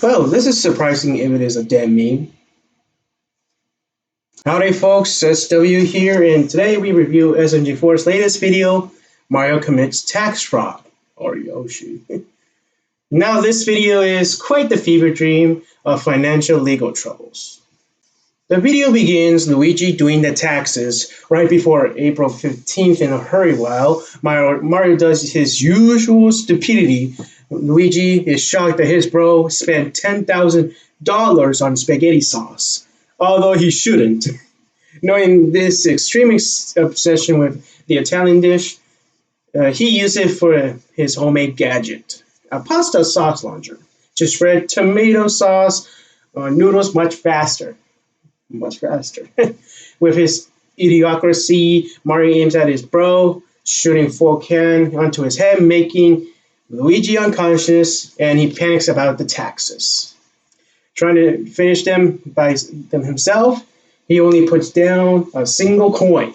Well, this is surprising if it is a damn meme. Howdy folks, SW here, and today we review SMG4's latest video, Mario Commits Tax Fraud, or Yoshi. Now this video is quite the fever dream of financial legal troubles. The video begins Luigi doing the taxes right before April 15th in a hurry while Mario does his usual stupidity. Luigi is shocked that his bro spent $10,000 on spaghetti sauce, although he shouldn't. Knowing this extreme obsession with the Italian dish, he used it for his homemade gadget, a pasta sauce launcher, to spread tomato sauce on noodles much faster. With his idiocracy, Mario aims at his bro, shooting full can onto his head, making Luigi unconscious, and he panics about the taxes. Trying to finish them by them himself, he only puts down a single coin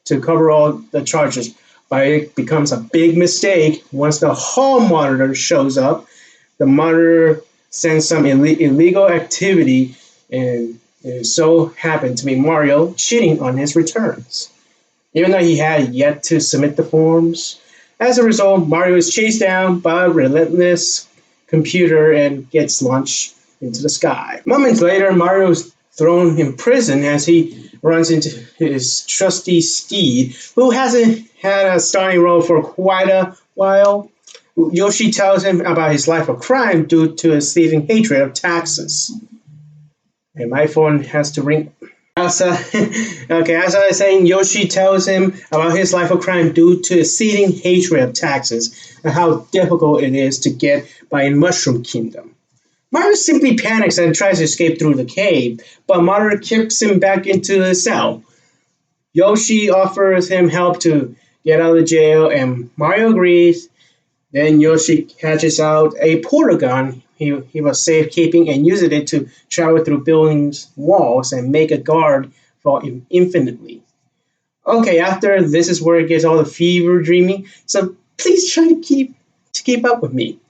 to cover all the charges, but it becomes a big mistake once the hall monitor shows up. The monitor sends some illegal activity, and it so happened to be Mario cheating on his returns, even though he had yet to submit the forms. As a result, Mario is chased down by a relentless computer and gets launched into the sky. Moments later, Mario is thrown in prison as he runs into his trusty steed, who hasn't had a starring role for quite a while. Yoshi tells him about his life of crime due to his thieving hatred of taxes. And my phone has to ring. As I was saying, Yoshi tells him about his life of crime due to his seething hatred of taxes and how difficult it is to get by in Mushroom Kingdom. Mario simply panics and tries to escape through the cave, but Mario kicks him back into the cell. Yoshi offers him help to get out of jail, and Mario agrees. Then Yoshi hatches out a portal gun he was safekeeping and uses it to travel through buildings' walls and make a guard fall infinitely. Okay, after this is where it gets all the fever dreaming, so please try to keep up with me.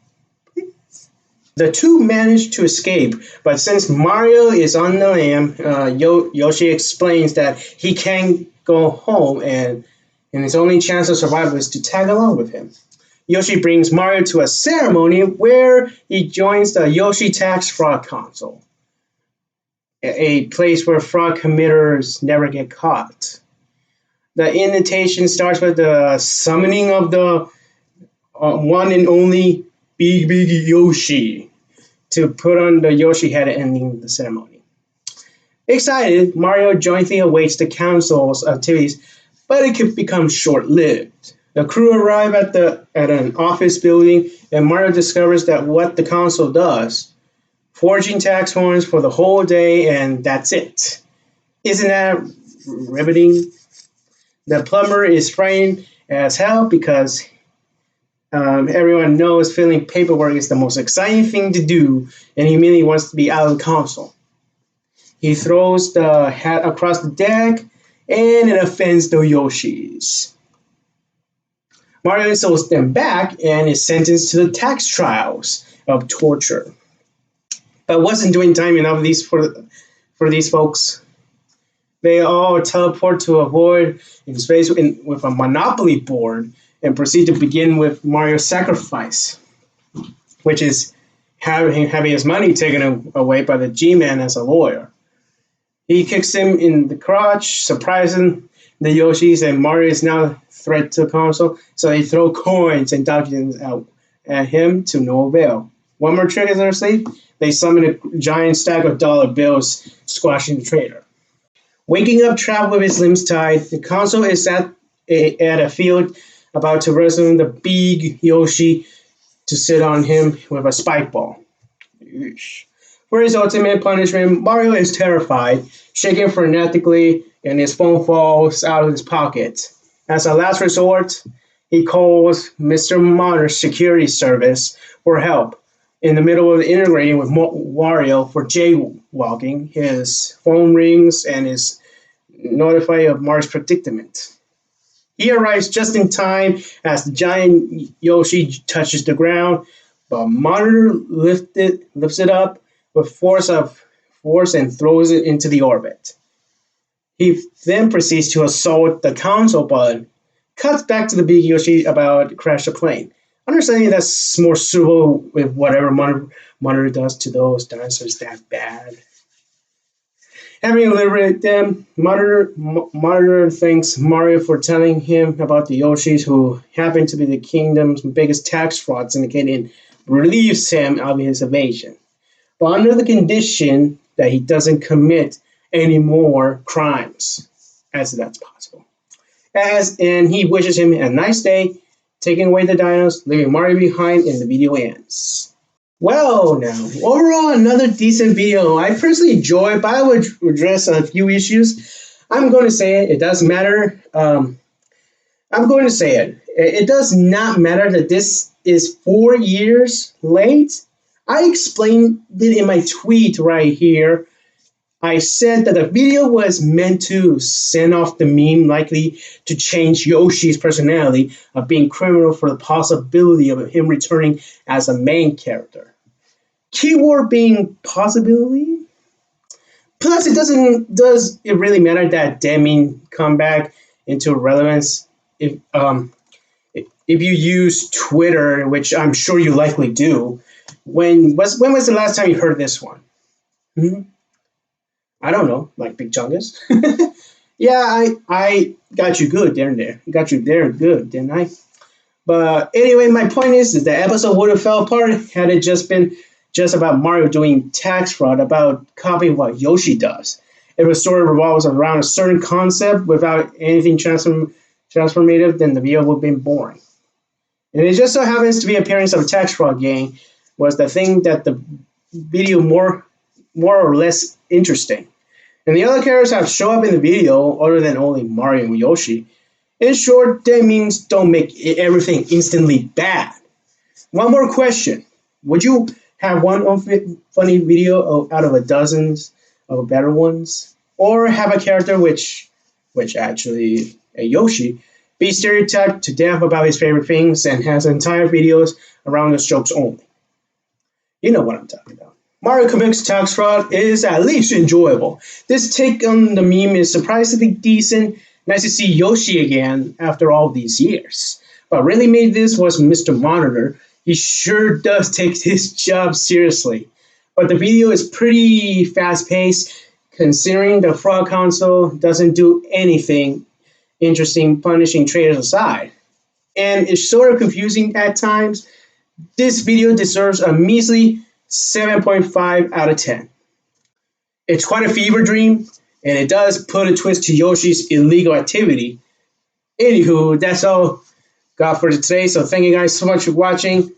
Please. The two manage to escape, but since Mario is on the lam, Yoshi explains that he can't go home and his only chance of survival is to tag along with him. Yoshi brings Mario to a ceremony where he joins the Yoshi Tax Fraud Council, a place where fraud committers never get caught. The invitation starts with the summoning of the one and only Big Yoshi to put on the Yoshi head ending the ceremony. Excited, Mario jointly awaits the council's activities, but it could become short-lived. The crew arrive at an office building, and Mario discovers that what the council does, forging tax forms for the whole day, and that's it. Isn't that riveting? The plumber is frightened as hell because everyone knows filling paperwork is the most exciting thing to do, and he immediately wants to be out of the council. He throws the hat across the deck, and it offends the Yoshis. Mario insults them back and is sentenced to the tax trials of torture. But wasn't doing time enough for these folks. They all teleport to a void in space with a Monopoly board and proceed to begin with Mario's sacrifice, which is having his money taken away by the G-Man as a lawyer. He kicks him in the crotch, surprising the Yoshis, and Mario is now a threat to the council, so they throw coins and documents out at him to no avail. One more trick is in their sleeve. They summon a giant stack of dollar bills, squashing the traitor. Waking up trapped with his limbs tied, the council is at a field about to rescue the big Yoshi to sit on him with a spike ball. For his ultimate punishment, Mario is terrified, shaking frenetically, and his phone falls out of his pocket. As a last resort, he calls Mr. Monitor's security service for help. In the middle of integrating with Wario for jaywalking, his phone rings and is notified of Mario's predicament. He arrives just in time as the giant Yoshi touches the ground, but monitor lifts it up with force and throws it into the orbit. He then proceeds to assault the console button, cuts back to the big Yoshi about to crash the plane. Understanding that's more suitable with whatever monitor does to those dinosaurs that bad. Having liberated them, Monitor thanks Mario for telling him about the Yoshis who happen to be the kingdom's biggest tax fraud syndicate and relieves him of his evasion. But under the condition that he doesn't commit any more crimes, as that's possible. And he wishes him a nice day, taking away the dinos, leaving Mario behind, and the video ends. Well, now, overall, another decent video. I personally enjoy it, but I would address a few issues. I'm going to say it. It does matter. I'm going to say it. It does not matter that this is 4 years late. I explained it in my tweet right here. I said that the video was meant to send off the meme likely to change Yoshi's personality of being criminal for the possibility of him returning as a main character. Keyword being possibility. Plus, does it really matter that Demi come back into relevance if you use Twitter, which I'm sure you likely do? When was the last time you heard this one? I don't know, like Big Chungus. Yeah, I got you good there. Got you there good, didn't I? But anyway, my point is the episode would have fell apart had it just been about Mario doing tax fraud, about copying what Yoshi does. If a story revolves around a certain concept without anything transformative, then the video would have been boring. And it just so happens to be appearance of a tax fraud gang was the thing that the video more or less interesting. And the other characters have show up in the video other than only Mario and Yoshi. In short, that means don't make everything instantly bad. One more question. Would you have one funny video out of a dozens of better ones? Or have a character which actually a Yoshi be stereotyped to death about his favorite things and has entire videos around his jokes only? You know what I'm talking about. Mario commits tax fraud is at least enjoyable. This take on the meme is surprisingly decent. Nice to see Yoshi again after all these years. What really made this was Mr. Monitor. He sure does take his job seriously. But the video is pretty fast-paced, considering the fraud console doesn't do anything interesting, punishing traders aside. And it's sort of confusing at times. This video deserves a measly 7.5 out of 10. It's quite a fever dream, and it does put a twist to Yoshi's illegal activity. Anywho, that's all got for today, so thank you guys so much for watching.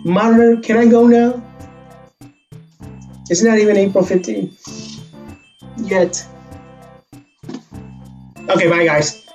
Monitor, can I go now? It's not even April 15th yet. Okay, bye guys.